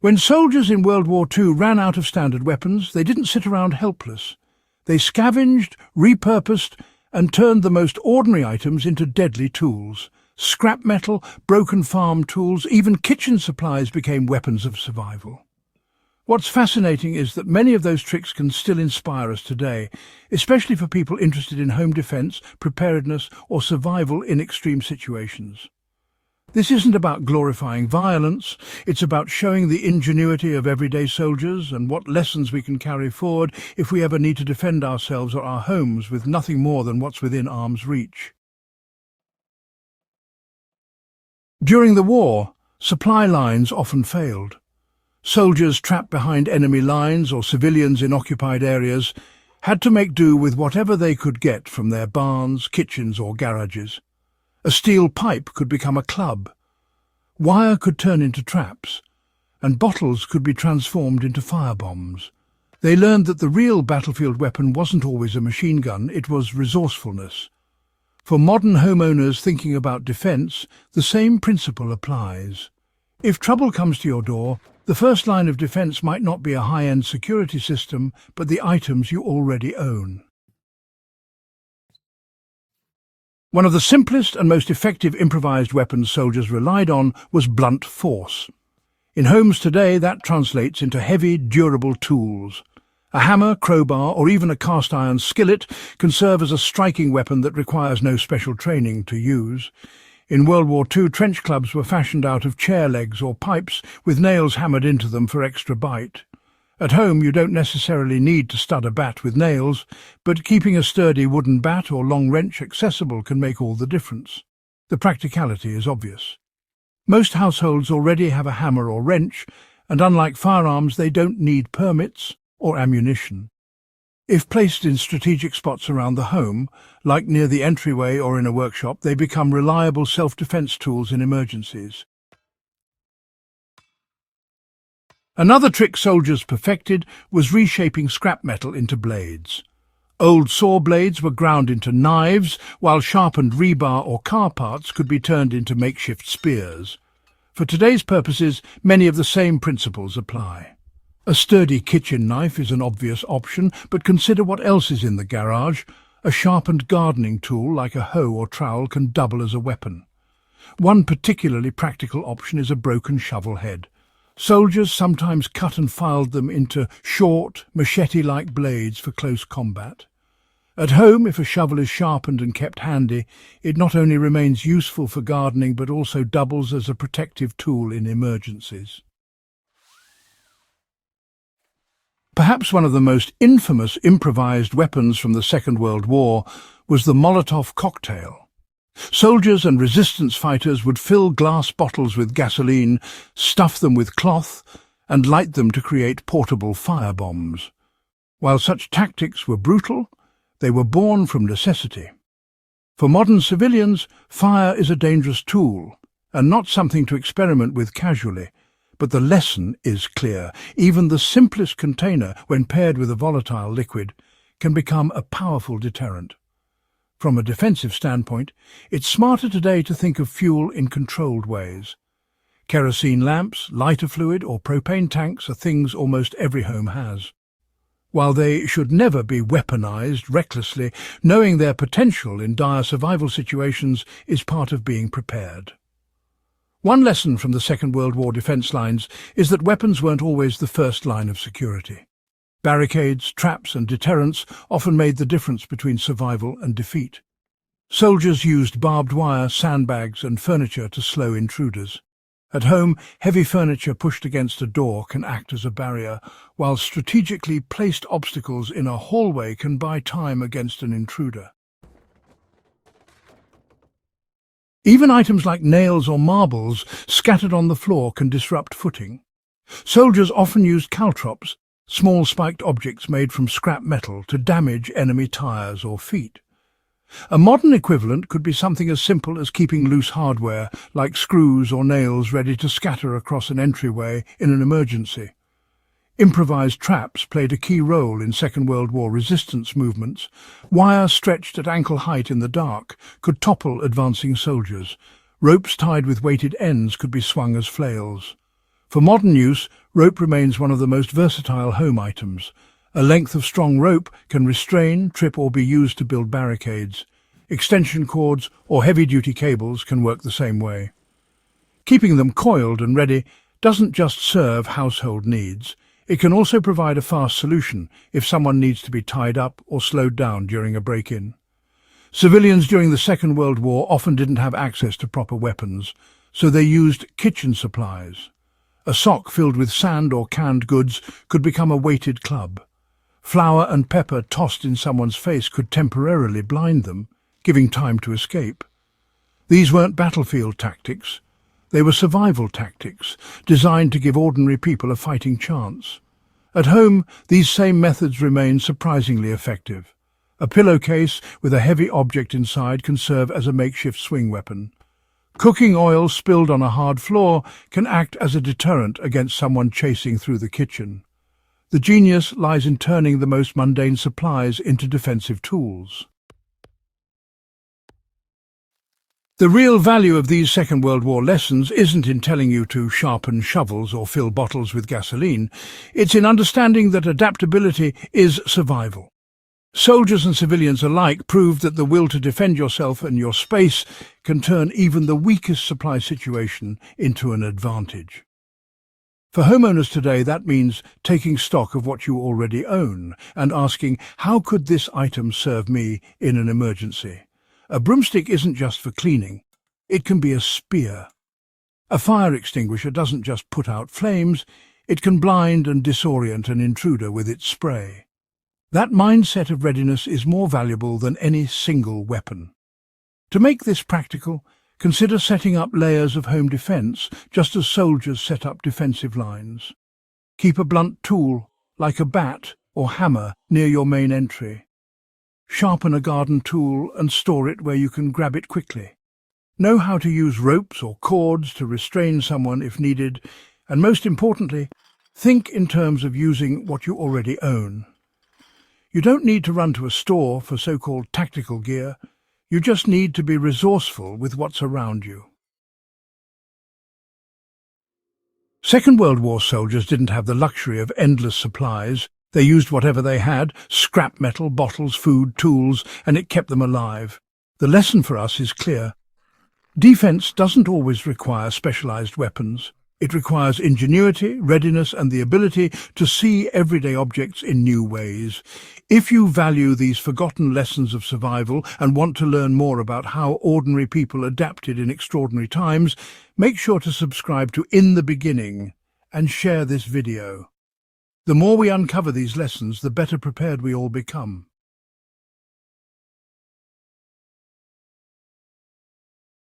When soldiers in World War II ran out of standard weapons, they didn't sit around helpless. They scavenged, repurposed, and turned the most ordinary items into deadly tools. Scrap metal, broken farm tools, even kitchen supplies became weapons of survival. What's fascinating is that many of those tricks can still inspire us today, especially for people interested in home defense, preparedness, or survival in extreme situations. This isn't about glorifying violence, it's about showing the ingenuity of everyday soldiers and what lessons we can carry forward if we ever need to defend ourselves or our homes with nothing more than what's within arm's reach. During the war, supply lines often failed. Soldiers trapped behind enemy lines or civilians in occupied areas had to make do with whatever they could get from their barns, kitchens or garages. A steel pipe could become a club, wire could turn into traps, and bottles could be transformed into firebombs. They learned that the real battlefield weapon wasn't always a machine gun, it was resourcefulness. For modern homeowners thinking about defense, the same principle applies. If trouble comes to your door, the first line of defense might not be a high-end security system, but the items you already own. One of the simplest and most effective improvised weapons soldiers relied on was blunt force. In homes today, that translates into heavy, durable tools. A hammer, crowbar, or even a cast-iron skillet can serve as a striking weapon that requires no special training to use. In World War II, trench clubs were fashioned out of chair legs or pipes with nails hammered into them for extra bite. At home, you don't necessarily need to stud a bat with nails, but keeping a sturdy wooden bat or long wrench accessible can make all the difference. The practicality is obvious. Most households already have a hammer or wrench, and unlike firearms, they don't need permits or ammunition. If placed in strategic spots around the home, like near the entryway or in a workshop, they become reliable self-defense tools in emergencies. Another trick soldiers perfected was reshaping scrap metal into blades. Old saw blades were ground into knives, while sharpened rebar or car parts could be turned into makeshift spears. For today's purposes, many of the same principles apply. A sturdy kitchen knife is an obvious option, but consider what else is in the garage. A sharpened gardening tool like a hoe or trowel can double as a weapon. One particularly practical option is a broken shovel head. Soldiers sometimes cut and filed them into short, machete-like blades for close combat. At home, if a shovel is sharpened and kept handy, it not only remains useful for gardening but also doubles as a protective tool in emergencies. Perhaps one of the most infamous improvised weapons from the Second World War was the Molotov cocktail. Soldiers and resistance fighters would fill glass bottles with gasoline, stuff them with cloth, and light them to create portable firebombs. While such tactics were brutal, they were born from necessity. For modern civilians, fire is a dangerous tool, and not something to experiment with casually. But the lesson is clear. Even the simplest container, when paired with a volatile liquid, can become a powerful deterrent. From a defensive standpoint, it's smarter today to think of fuel in controlled ways. Kerosene lamps, lighter fluid, or propane tanks are things almost every home has. While they should never be weaponized recklessly, knowing their potential in dire survival situations is part of being prepared. One lesson from the Second World War defense lines is that weapons weren't always the first line of security. Barricades, traps and deterrents often made the difference between survival and defeat. Soldiers used barbed wire, sandbags and furniture to slow intruders. At home, heavy furniture pushed against a door can act as a barrier, while strategically placed obstacles in a hallway can buy time against an intruder. Even items like nails or marbles scattered on the floor can disrupt footing. Soldiers often used caltrops, small spiked objects made from scrap metal, to damage enemy tires or feet. A modern equivalent could be something as simple as keeping loose hardware, like screws or nails, ready to scatter across an entryway in an emergency. Improvised traps played a key role in Second World War resistance movements. Wire stretched at ankle height in the dark could topple advancing soldiers. Ropes tied with weighted ends could be swung as flails. For modern use, rope remains one of the most versatile home items. A length of strong rope can restrain, trip or be used to build barricades. Extension cords or heavy-duty cables can work the same way. Keeping them coiled and ready doesn't just serve household needs. It can also provide a fast solution if someone needs to be tied up or slowed down during a break-in. Civilians during the Second World War often didn't have access to proper weapons, so they used kitchen supplies. A sock filled with sand or canned goods could become a weighted club. Flour and pepper tossed in someone's face could temporarily blind them, giving time to escape. These weren't battlefield tactics. They were survival tactics, designed to give ordinary people a fighting chance. At home, these same methods remain surprisingly effective. A pillowcase with a heavy object inside can serve as a makeshift swing weapon. Cooking oil spilled on a hard floor can act as a deterrent against someone chasing through the kitchen. The genius lies in turning the most mundane supplies into defensive tools. The real value of these Second World War lessons isn't in telling you to sharpen shovels or fill bottles with gasoline. It's in understanding that adaptability is survival. Soldiers and civilians alike proved that the will to defend yourself and your space can turn even the weakest supply situation into an advantage. For homeowners today, that means taking stock of what you already own and asking, how could this item serve me in an emergency? A broomstick isn't just for cleaning. It can be a spear. A fire extinguisher doesn't just put out flames. It can blind and disorient an intruder with its spray. That mindset of readiness is more valuable than any single weapon. To make this practical, consider setting up layers of home defense, just as soldiers set up defensive lines. Keep a blunt tool, like a bat or hammer, near your main entry. Sharpen a garden tool and store it where you can grab it quickly. Know how to use ropes or cords to restrain someone if needed, and most importantly, think in terms of using what you already own. You don't need to run to a store for so-called tactical gear. You just need to be resourceful with what's around you. Second World War soldiers didn't have the luxury of endless supplies. They used whatever they had, scrap metal, bottles, food, tools, and it kept them alive. The lesson for us is clear. Defense doesn't always require specialized weapons. It requires ingenuity, readiness, and the ability to see everyday objects in new ways. If you value these forgotten lessons of survival and want to learn more about how ordinary people adapted in extraordinary times, make sure to subscribe to In the Beginning and share this video. The more we uncover these lessons, the better prepared we all become.